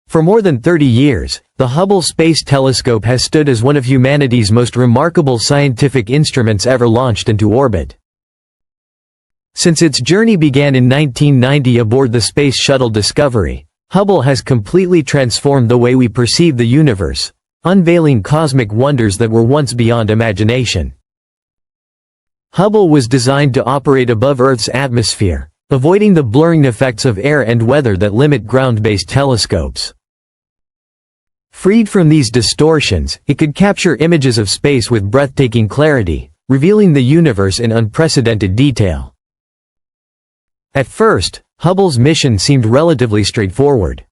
For more than 30 years, the Hubble Space Telescope has stood as one of humanity's most remarkable scientific instruments ever launched into orbit. Since its journey began in 1990 aboard the Space Shuttle Discovery, Hubble has completely transformed the way we perceive the universe, unveiling cosmic wonders that were once beyond imagination. Hubble was designed to operate above Earth's atmosphere, avoiding the blurring effects of air and weather that limit ground-based telescopes. Freed from these distortions, it could capture images of space with breathtaking clarity, revealing the universe in unprecedented detail. At first, Hubble's mission seemed relatively straightforward.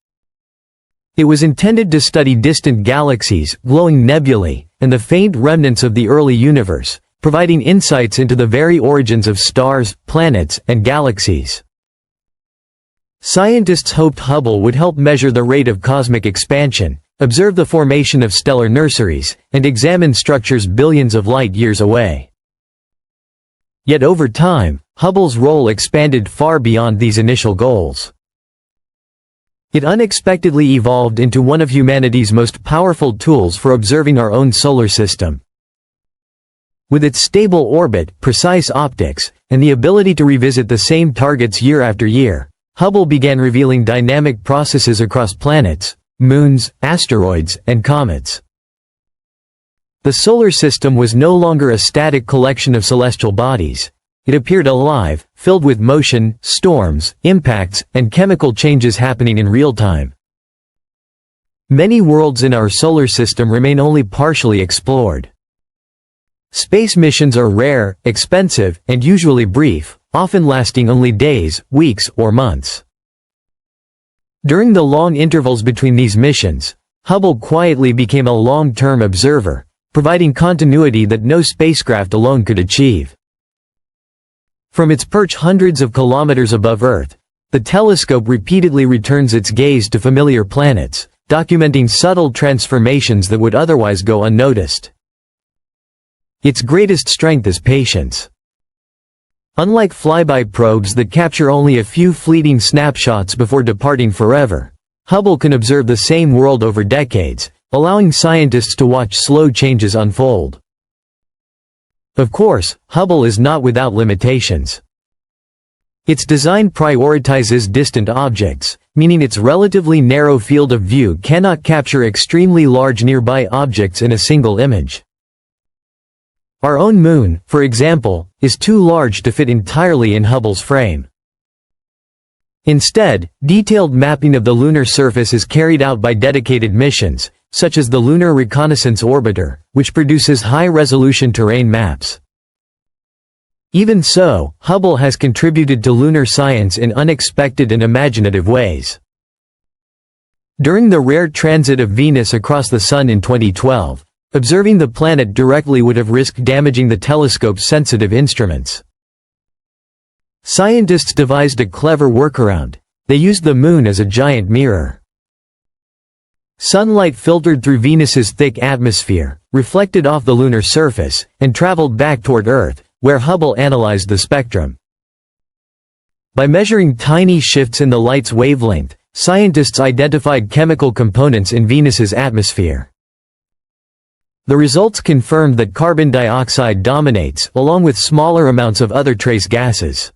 It was intended to study distant galaxies, glowing nebulae, and the faint remnants of the early universe, providing insights into the very origins of stars, planets, and galaxies. Scientists hoped Hubble would help measure the rate of cosmic expansion, observe the formation of stellar nurseries, and examine structures billions of light-years away. Yet over time, Hubble's role expanded far beyond these initial goals. It unexpectedly evolved into one of humanity's most powerful tools for observing our own solar system. With its stable orbit, precise optics, and the ability to revisit the same targets year after year, Hubble began revealing dynamic processes across planets, moons, asteroids, and comets. The solar system was no longer a static collection of celestial bodies. It appeared alive, filled with motion, storms, impacts, and chemical changes happening in real time. Many worlds in our solar system remain only partially explored. Space missions are rare, expensive, and usually brief, often lasting only days, weeks, or months. During the long intervals between these missions, Hubble quietly became a long-term observer, providing continuity that no spacecraft alone could achieve. From its perch hundreds of kilometers above Earth, the telescope repeatedly returns its gaze to familiar planets, documenting subtle transformations that would otherwise go unnoticed. Its greatest strength is patience. Unlike flyby probes that capture only a few fleeting snapshots before departing forever, Hubble can observe the same world over decades, allowing scientists to watch slow changes unfold. Of course, Hubble is not without limitations. Its design prioritizes distant objects, meaning its relatively narrow field of view cannot capture extremely large nearby objects in a single image. Our own Moon, for example, is too large to fit entirely in Hubble's frame. Instead, detailed mapping of the lunar surface is carried out by dedicated missions, such as the Lunar Reconnaissance Orbiter, which produces high-resolution terrain maps. Even so, Hubble has contributed to lunar science in unexpected and imaginative ways. During the rare transit of Venus across the Sun in 2012, observing the planet directly would have risked damaging the telescope's sensitive instruments. Scientists devised a clever workaround. They used the Moon as a giant mirror. Sunlight filtered through Venus's thick atmosphere, reflected off the lunar surface, and traveled back toward Earth, where Hubble analyzed the spectrum. By measuring tiny shifts in the light's wavelength, scientists identified chemical components in Venus's atmosphere. The results confirmed that carbon dioxide dominates, along with smaller amounts of other trace gases.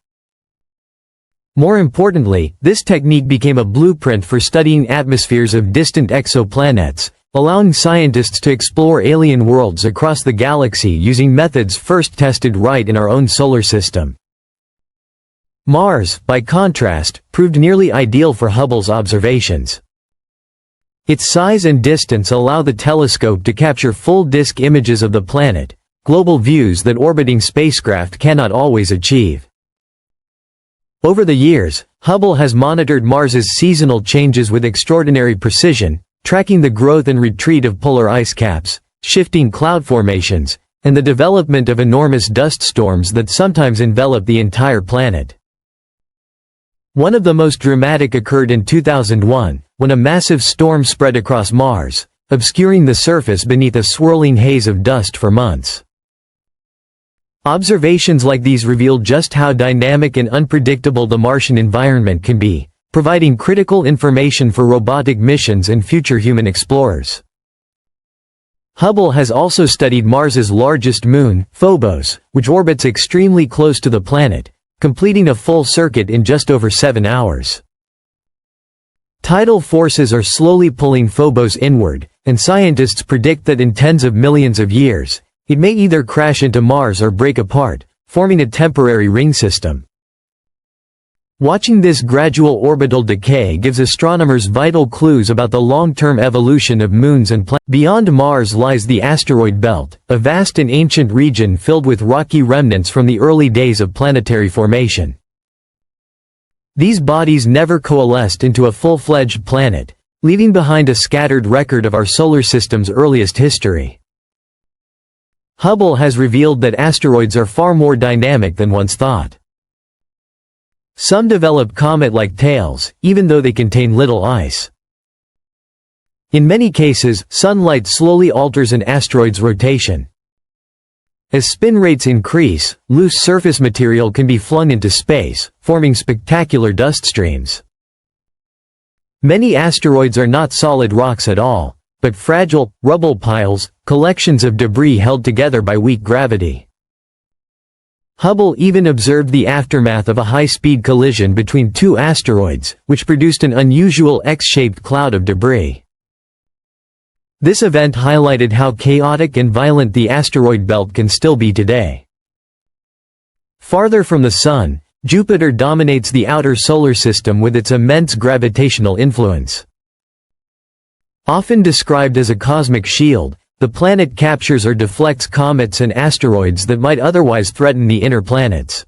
More importantly, this technique became a blueprint for studying atmospheres of distant exoplanets, allowing scientists to explore alien worlds across the galaxy using methods first tested right in our own solar system. Mars, by contrast, proved nearly ideal for Hubble's observations. Its size and distance allow the telescope to capture full-disk images of the planet, global views that orbiting spacecraft cannot always achieve. Over the years, Hubble has monitored Mars's seasonal changes with extraordinary precision, tracking the growth and retreat of polar ice caps, shifting cloud formations, and the development of enormous dust storms that sometimes envelop the entire planet. One of the most dramatic occurred in 2001, when a massive storm spread across Mars, obscuring the surface beneath a swirling haze of dust for months. Observations like these reveal just how dynamic and unpredictable the Martian environment can be, providing critical information for robotic missions and future human explorers. Hubble has also studied Mars's largest moon, Phobos, which orbits extremely close to the planet, completing a full circuit in just over 7 hours. Tidal forces are slowly pulling Phobos inward, and scientists predict that in tens of millions of years, it may either crash into Mars or break apart, forming a temporary ring system. Watching this gradual orbital decay gives astronomers vital clues about the long-term evolution of moons and planets. Beyond Mars lies the asteroid belt, a vast and ancient region filled with rocky remnants from the early days of planetary formation. These bodies never coalesced into a full-fledged planet, leaving behind a scattered record of our solar system's earliest history. Hubble has revealed that asteroids are far more dynamic than once thought. Some develop comet-like tails, even though they contain little ice. In many cases, sunlight slowly alters an asteroid's rotation. As spin rates increase, loose surface material can be flung into space, forming spectacular dust streams. Many asteroids are not solid rocks at all, but fragile, rubble piles, collections of debris held together by weak gravity. Hubble even observed the aftermath of a high-speed collision between two asteroids, which produced an unusual X-shaped cloud of debris. This event highlighted how chaotic and violent the asteroid belt can still be today. Farther from the Sun, Jupiter dominates the outer solar system with its immense gravitational influence. Often described as a cosmic shield, the planet captures or deflects comets and asteroids that might otherwise threaten the inner planets.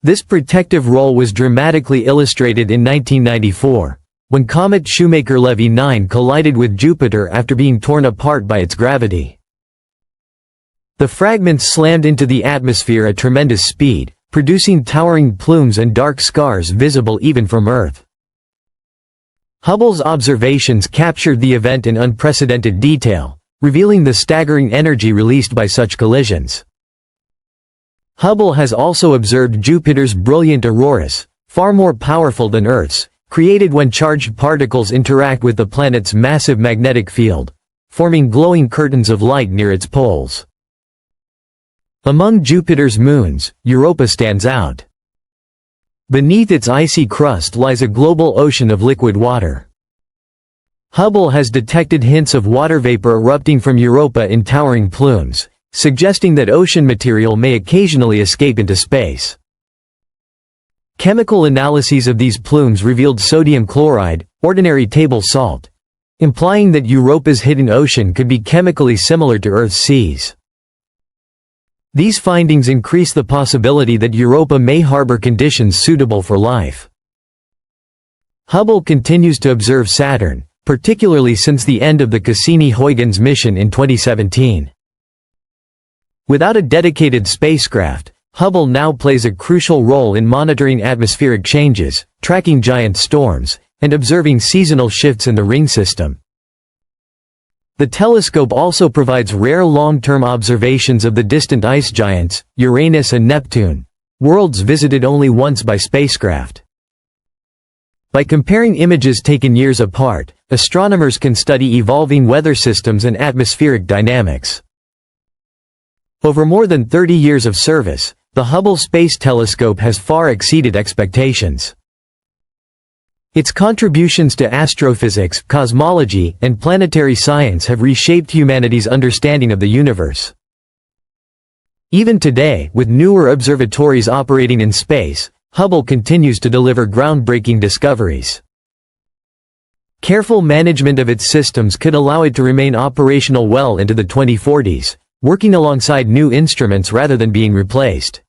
This protective role was dramatically illustrated in 1994, when comet Shoemaker-Levy 9 collided with Jupiter after being torn apart by its gravity. The fragments slammed into the atmosphere at tremendous speed, producing towering plumes and dark scars visible even from Earth. Hubble's observations captured the event in unprecedented detail, revealing the staggering energy released by such collisions. Hubble has also observed Jupiter's brilliant auroras, far more powerful than Earth's, created when charged particles interact with the planet's massive magnetic field, forming glowing curtains of light near its poles. Among Jupiter's moons, Europa stands out. Beneath its icy crust lies a global ocean of liquid water. Hubble has detected hints of water vapor erupting from Europa in towering plumes, suggesting that ocean material may occasionally escape into space. Chemical analyses of these plumes revealed sodium chloride, ordinary table salt, implying that Europa's hidden ocean could be chemically similar to Earth's seas. These findings increase the possibility that Europa may harbor conditions suitable for life. Hubble continues to observe Saturn, particularly since the end of the Cassini-Huygens mission in 2017. Without a dedicated spacecraft, Hubble now plays a crucial role in monitoring atmospheric changes, tracking giant storms, and observing seasonal shifts in the ring system. The telescope also provides rare long-term observations of the distant ice giants, Uranus and Neptune, worlds visited only once by spacecraft. By comparing images taken years apart, astronomers can study evolving weather systems and atmospheric dynamics. Over more than 30 years of service, the Hubble Space Telescope has far exceeded expectations. Its contributions to astrophysics, cosmology, and planetary science have reshaped humanity's understanding of the universe. Even today, with newer observatories operating in space, Hubble continues to deliver groundbreaking discoveries. Careful management of its systems could allow it to remain operational well into the 2040s, working alongside new instruments rather than being replaced.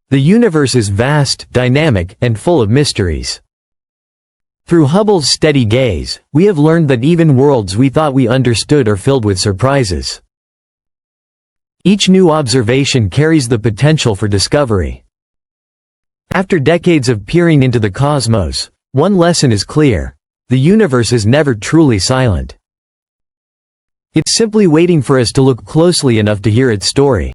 The universe is vast, dynamic, and full of mysteries. Through Hubble's steady gaze, we have learned that even worlds we thought we understood are filled with surprises. Each new observation carries the potential for discovery. After decades of peering into the cosmos, one lesson is clear: the universe is never truly silent. It's simply waiting for us to look closely enough to hear its story.